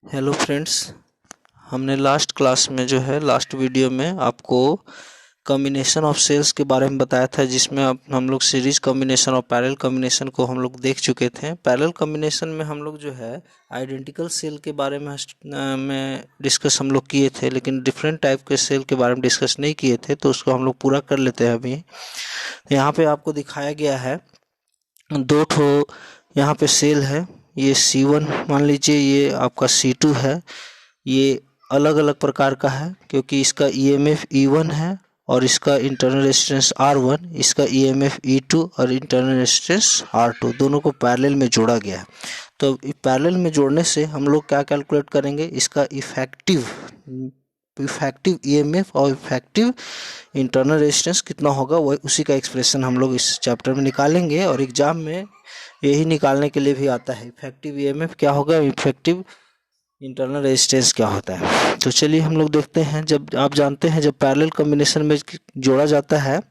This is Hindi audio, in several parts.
हेलो फ्रेंड्स, हमने लास्ट क्लास में लास्ट वीडियो में आपको कॉम्बिनेशन ऑफ सेल्स के बारे में बताया था, जिसमें अब हम लोग सीरीज कॉम्बिनेशन और पैरेलल कॉम्बिनेशन को हम लोग देख चुके थे। पैरेलल कॉम्बिनेशन में हम लोग आइडेंटिकल सेल के बारे में डिस्कस हम लोग किए थे, लेकिन डिफरेंट टाइप के सेल के बारे में डिस्कस नहीं किए थे, तो उसको हम लोग पूरा कर लेते हैं। अभी यहाँ पे आपको दिखाया गया है दो ठो यहाँ पे सेल है। ये C1 मान लीजिए, ये आपका C2 है। ये अलग अलग प्रकार का है क्योंकि इसका EMF E1 है और इसका इंटरनल रेजिस्टेंस R1, इसका EMF E2 और इंटरनल रेजिस्टेंस R2, दोनों को पैरेलल में जोड़ा गया है। तो पैरेलल में जोड़ने से हम लोग क्या कैलकुलेट करेंगे, इसका इफेक्टिव EMF और इफेक्टिव इंटरनल रेजिस्टेंस कितना होगा, वही उसी का एक्सप्रेशन हम लोग इस चैप्टर में निकालेंगे। और एग्जाम में यही निकालने के लिए भी आता है, इफेक्टिव EMF क्या होगा, इफेक्टिव इंटरनल रेजिस्टेंस क्या होता है। तो चलिए हम लोग देखते हैं। जब आप जानते हैं, जब पैरेलल कॉम्बिनेशन में जोड़ा जाता है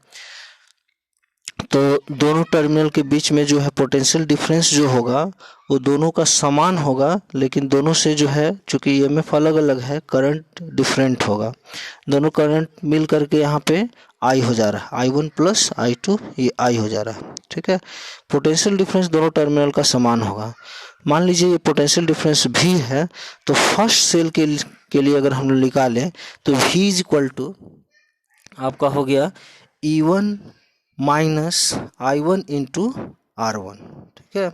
तो दोनों टर्मिनल के बीच में पोटेंशियल डिफरेंस जो होगा वो दोनों का समान होगा, लेकिन दोनों से चूंकि EMF अलग अलग है, करंट डिफरेंट होगा। दोनों करंट मिल करके यहाँ पे I हो जा रहा है, I1 प्लस I2, ये I हो जा रहा है। ठीक है, पोटेंशियल डिफरेंस दोनों टर्मिनल का समान होगा। मान लीजिए ये पोटेंशियल डिफरेंस V है, तो फर्स्ट सेल के लिए अगर हम लोग निकालें तो V इज इक्वल टू आपका हो गया E1 minus I1 into R1। ठीक है,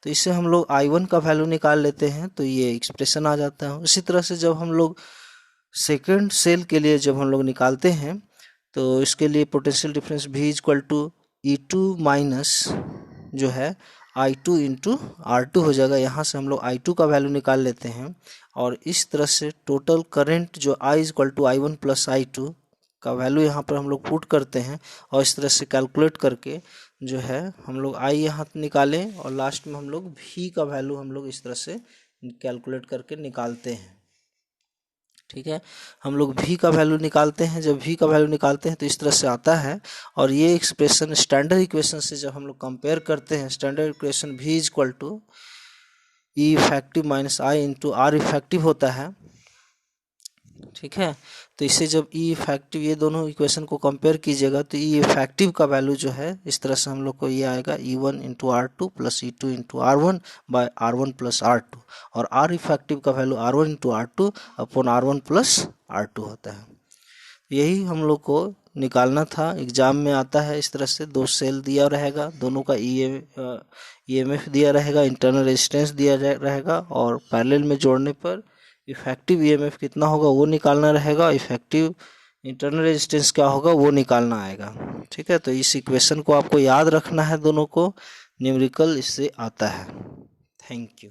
तो इससे हम लोग I1 का वैल्यू निकाल लेते हैं, तो ये एक्सप्रेशन आ जाता है। उसी तरह से जब हम लोग सेकेंड सेल के लिए जब हम लोग निकालते हैं तो इसके लिए potential difference V is equal to E2 minus I2 into R2 हो जाएगा। यहाँ से हम लोग I2 का वैल्यू निकाल लेते हैं और इस तरह से टोटल करंट जो I is equal to I1 plus I2 का वैल्यू यहाँ पर हम लोग पुट करते हैं और इस तरह से कैलकुलेट करके हम लोग I यहाँ निकालें और लास्ट में हम लोग V का वैल्यू हम लोग इस तरह से कैलकुलेट करके निकालते हैं। ठीक है, हम लोग V का वैल्यू निकालते हैं। जब V का वैल्यू निकालते हैं तो इस तरह से आता है, और ये एक्सप्रेशन स्टैंडर्ड इक्वेशन से जब हम लोग कंपेयर करते हैं, standard equation V is equal to E effective minus I into R effective होता है। ठीक है, तो इससे जब E इफेक्टिव, ये दोनों इक्वेशन को कंपेयर कीजिएगा तो E इफेक्टिव का वैल्यू इस तरह से हम लोग को ये आएगा E1 into R2 plus E2 into R1 by R1 plus R2, और R इफेक्टिव का value R1 into R2 upon R1 plus R2 होता है। यही हम लोग को निकालना था, एग्जाम में आता है। इस तरह से दो सेल दिया रहेगा, दोनों का EMF दिया रहेगा, इंटरनल रेजिस्टेंस दिया रहेगा, और पैरेलल में जोड़ने पर इफेक्टिव EMF कितना होगा वो निकालना रहेगा, इफेक्टिव इंटरनल रेजिस्टेंस क्या होगा वो निकालना आएगा। ठीक है, तो इस इक्वेशन को आपको याद रखना है, दोनों को न्यूमेरिकल इससे आता है। Thank you.